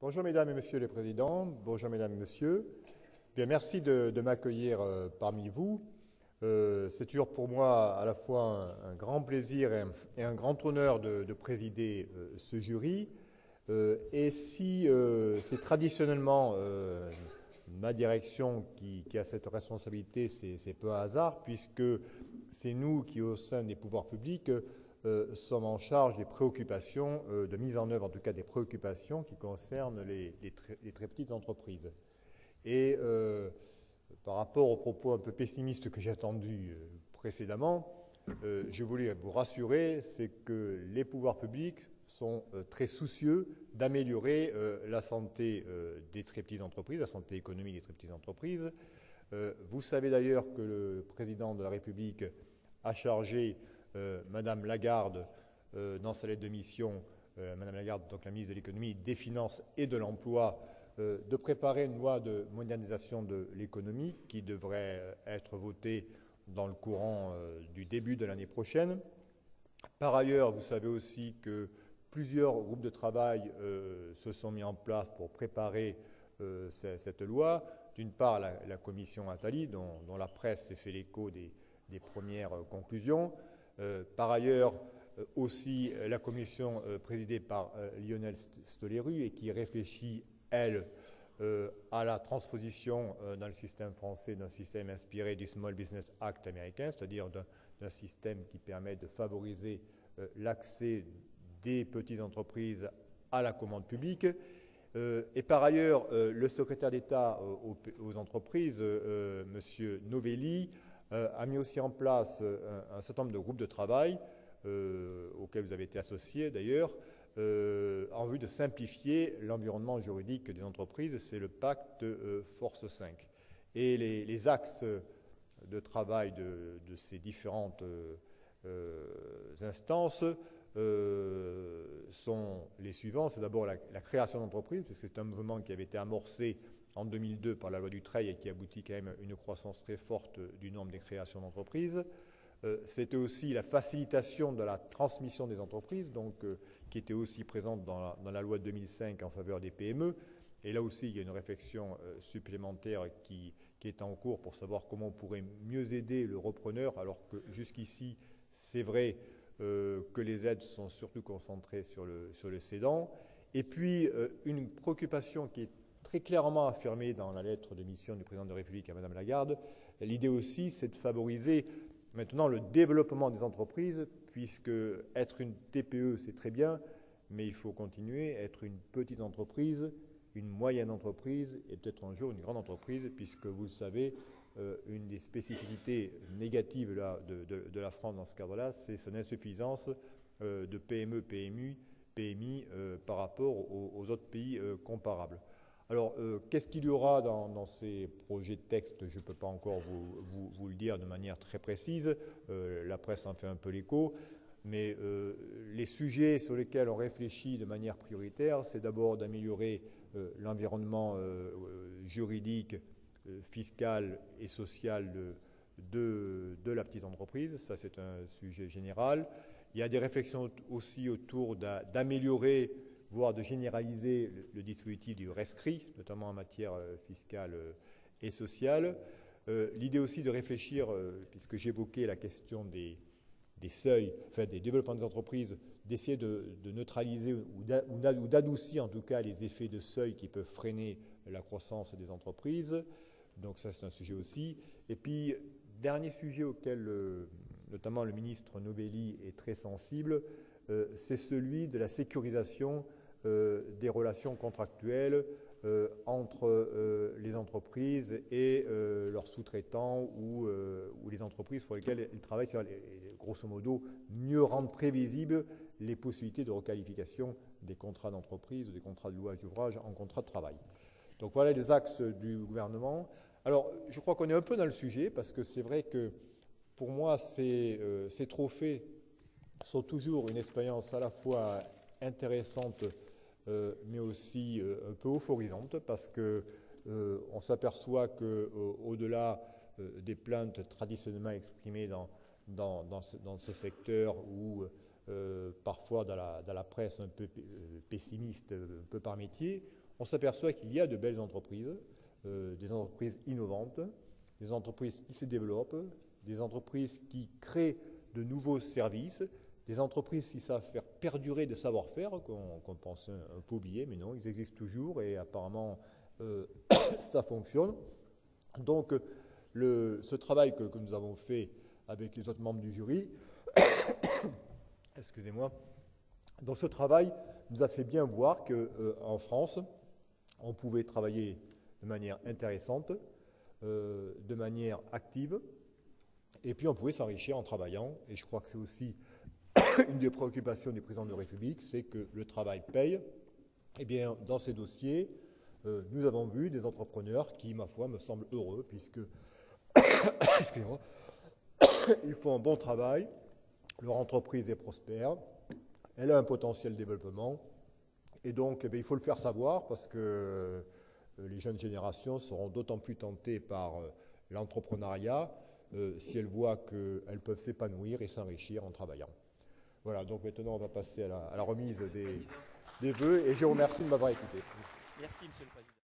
Bonjour Mesdames et Messieurs les Présidents, bonjour Mesdames et Messieurs. Bien, merci de m'accueillir parmi vous. C'est toujours pour moi à la fois un grand plaisir et un grand honneur de présider ce jury. Et si c'est traditionnellement ma direction qui a cette responsabilité, c'est peu un hasard, puisque c'est nous qui, au sein des pouvoirs publics, sommes en charge des préoccupations, de mise en œuvre en tout cas des préoccupations qui concernent les très petites entreprises. Et par rapport aux propos un peu pessimistes que j'ai entendus précédemment, je voulais vous rassurer, c'est que les pouvoirs publics sont très soucieux d'améliorer la santé des très petites entreprises, la santé économique des très petites entreprises. Vous savez d'ailleurs que le président de la République a chargé Madame Lagarde, dans sa lettre de mission, Madame Lagarde, donc la ministre de l'économie, des finances et de l'emploi, de préparer une loi de modernisation de l'économie qui devrait être votée dans le courant du début de l'année prochaine. Par ailleurs, vous savez aussi que plusieurs groupes de travail se sont mis en place pour préparer cette loi. D'une part, la commission Attali, dont la presse s'est fait l'écho des premières conclusions. Par ailleurs, aussi la commission présidée par Lionel Stoléru et qui réfléchit, elle, à la transposition dans le système français d'un système inspiré du Small Business Act américain, c'est-à-dire d'un système qui permet de favoriser l'accès des petites entreprises à la commande publique. Et par ailleurs, le secrétaire d'État aux entreprises, M. Novelli, a mis aussi en place un certain nombre de groupes de travail, auxquels vous avez été associés d'ailleurs, en vue de simplifier l'environnement juridique des entreprises. C'est le pacte Force 5. Et les axes de travail de ces différentes instances sont les suivants. C'est d'abord la création d'entreprises, parce que c'est un mouvement qui avait été amorcé en 2002 par la loi Dutreil et qui aboutit quand même à une croissance très forte du nombre des créations d'entreprises. C'était aussi la facilitation de la transmission des entreprises, donc, qui était aussi présente dans la loi de 2005 en faveur des PME. Et là aussi, il y a une réflexion supplémentaire qui est en cours pour savoir comment on pourrait mieux aider le repreneur, alors que jusqu'ici, c'est vrai que les aides sont surtout concentrées sur le cédant. Et puis, une préoccupation qui est très clairement affirmée dans la lettre de mission du président de la République à Madame Lagarde, l'idée aussi, c'est de favoriser maintenant le développement des entreprises, puisque être une TPE, c'est très bien, mais il faut continuer à être une petite entreprise, une moyenne entreprise et peut-être un jour une grande entreprise, puisque vous le savez, une des spécificités négatives là, de la France dans ce cadre-là, c'est son insuffisance de PME, PMI par rapport aux autres pays comparables. Alors, qu'est-ce qu'il y aura dans ces projets de texte? Je ne peux pas encore vous le dire de manière très précise. La presse en fait un peu l'écho. Mais les sujets sur lesquels on réfléchit de manière prioritaire, c'est d'abord d'améliorer l'environnement juridique, fiscal et social de la petite entreprise. Ça, c'est un sujet général. Il y a des réflexions aussi autour d'améliorer, voire de généraliser le dispositif du rescrit, notamment en matière fiscale et sociale. L'idée aussi de réfléchir, puisque j'évoquais la question des seuils, enfin des développements des entreprises, d'essayer de neutraliser ou d'adoucir en tout cas les effets de seuil qui peuvent freiner la croissance des entreprises. Donc ça, c'est un sujet aussi. Et puis, dernier sujet auquel notamment le ministre Novelli est très sensible, c'est celui de la sécurisation des relations contractuelles entre les entreprises et leurs sous-traitants ou les entreprises pour lesquelles ils travaillent, grosso modo, mieux rendre prévisibles les possibilités de requalification des contrats d'entreprise ou des contrats de louage d'ouvrage en contrats de travail. Donc voilà les axes du gouvernement. Alors, je crois qu'on est un peu dans le sujet, parce que c'est vrai que pour moi, ces trophées sont toujours une expérience à la fois intéressante mais aussi un peu euphorisante, parce qu'on s'aperçoit qu'au-delà des plaintes traditionnellement exprimées dans ce secteur ou parfois dans la presse un peu pessimiste, un peu par métier, on s'aperçoit qu'il y a de belles entreprises, des entreprises innovantes, des entreprises qui se développent, des entreprises qui créent de nouveaux services, des entreprises qui savent faire perdurer des savoir-faire qu'on pense un peu oublier, mais non, ils existent toujours et apparemment ça fonctionne. Donc ce travail que nous avons fait avec les autres membres du jury, excusez-moi, donc ce travail nous a fait bien voir qu'en France, on pouvait travailler de manière intéressante, de manière active, et puis on pouvait s'enrichir en travaillant, et je crois que c'est aussi une des préoccupations du président de la République, c'est que le travail paye. Eh bien, dans ces dossiers, nous avons vu des entrepreneurs qui, ma foi, me semblent heureux, puisque excusez-moi, ils font un bon travail, leur entreprise est prospère, elle a un potentiel de développement, et donc il faut le faire savoir, parce que les jeunes générations seront d'autant plus tentées par l'entrepreneuriat si elles voient qu'elles peuvent s'épanouir et s'enrichir en travaillant. Voilà, donc maintenant on va passer à la remise des vœux, et je vous remercie de m'avoir écouté. Merci, Monsieur le Président.